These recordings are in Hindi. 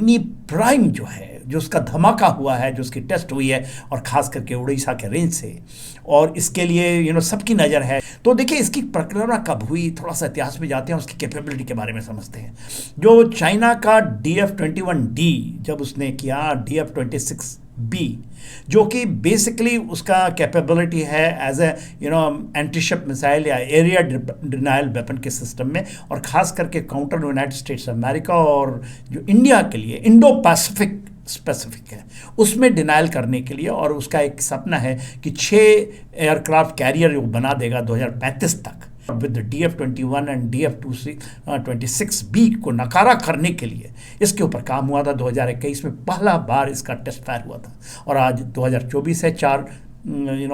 अग्नि प्राइम जो है, जो उसका धमाका हुआ है, जो उसकी टेस्ट हुई है, और ख़ास करके उड़ीसा के रेंज से, और इसके लिए सबकी नज़र है। तो देखिए इसकी प्रक्रिया कब हुई, थोड़ा सा इतिहास में जाते हैं, उसकी कैपेबिलिटी के बारे में समझते हैं। जो चाइना का DF-21D जब उसने किया, DF-26B जो कि बेसिकली उसका कैपेबिलिटी है एज ए एंटीशिप मिसाइल या एरिया डिनाइल वेपन के सिस्टम में, और ख़ास करके काउंटर यूनाइटेड स्टेट्स अमेरिका और जो इंडिया के लिए इंडो पैसिफिक स्पेसिफिक है, उसमें डिनाइल करने के लिए। और उसका एक सपना है कि 6 एयरक्राफ्ट कैरियर वो बना देगा 2035 तक। विद DF-21 एंड DF-26B को नकारा करने के लिए इसके ऊपर काम हुआ था। 2021 में पहला बार इसका टेस्ट फायर हुआ था, और आज 2024 है, 4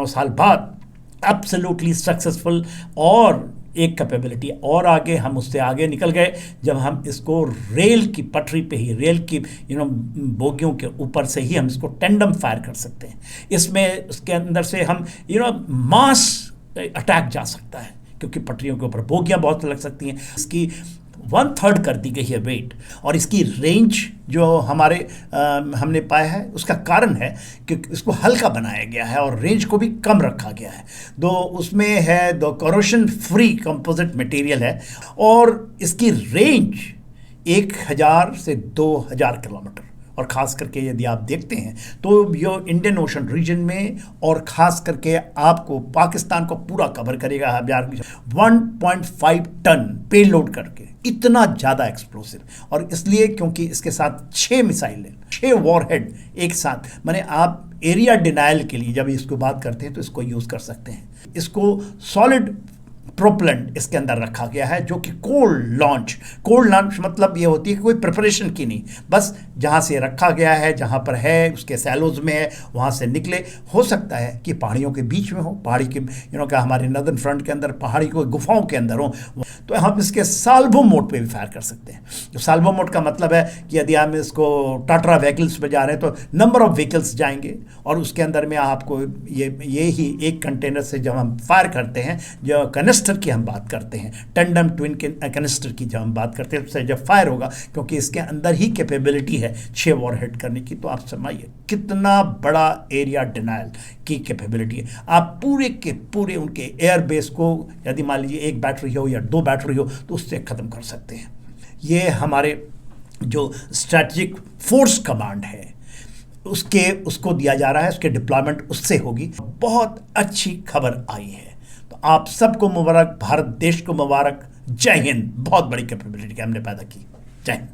साल बाद एब्सोल्युटली सक्सेसफुल। और एक कैपेबिलिटी और आगे, हम उससे आगे निकल गए जब हम इसको रेल की पटरी पे ही, रेल की बोगियों के ऊपर से ही हम इसको टेंडम फायर कर सकते हैं। इसमें उसके अंदर से हम मास अटैक जा सकता है, क्योंकि पटरियों के ऊपर बोगियां बहुत लग सकती हैं। इसकी 1/3 कर दी गई है वेट, और इसकी रेंज जो हमने पाया है, उसका कारण है कि इसको हल्का बनाया गया है और रेंज को भी कम रखा गया है। उसमें है करोशन फ्री कंपोजिट मटेरियल है, और इसकी रेंज 1000 से 2000 किलोमीटर। और ख़ास करके यदि आप देखते हैं तो ये इंडियन ओशन रीजन में, और ख़ास करके आपको पाकिस्तान को पूरा कवर करेगा। 1.5 टन पे लोड करके, इतना ज़्यादा एक्सप्लोसिव। और इसलिए क्योंकि इसके साथ 6 मिसाइलें, 6 वॉरहेड एक साथ, माने आप एरिया डिनाइल के लिए जब इसको बात करते हैं तो इसको यूज़ कर सकते हैं। इसको सॉलिड प्रोपेलेंट इसके अंदर रखा गया है, जो कि कोल्ड लॉन्च मतलब ये होती है कि कोई प्रिपरेशन की नहीं, बस जहाँ से रखा गया है, जहाँ पर है, उसके सैलोज में है, वहाँ से निकले। हो सकता है कि पहाड़ियों के बीच में हो, पहाड़ी के क्या हमारे नदर्न फ्रंट के अंदर, पहाड़ी को गुफाओं के अंदर हो, तो हम इसके साल्वो मोड पे भी फायर कर सकते हैं। जो साल्वो मोड का मतलब है कि यदि हम इसको टाटा व्हीकल्स पे जा रहे हैं तो नंबर ऑफ व्हीकल्स जाएंगे, और उसके अंदर में आपको ये ही एक कंटेनर से जब हम फायर करते हैं, जो कनिस्टर की हम बात करते हैं, टेंडम ट्विन कनिस्टर की जब हम बात करते हैं, उससे जब फायर होगा, क्योंकि इसके अंदर ही कैपेबिलिटी है 6 वॉरहेड करने की, तो आप समझिए कितना बड़ा एरिया डिनाइल की कैपेबिलिटी है। आप पूरे के पूरे उनके एयरबेस को, यदि मान लीजिए 1 बैटरी हो या 2 बैटरी हो, तो उससे ख़त्म कर सकते हैं। ये हमारे जो स्ट्रैटेजिक फोर्स कमांड है उसको दिया जा रहा है, उसके डिप्लॉयमेंट उससे होगी। बहुत अच्छी खबर आई है, तो आप सबको मुबारक, भारत देश को मुबारक। जय हिंद। बहुत बड़ी कैपेबिलिटी हमने पैदा की। जय हिंद।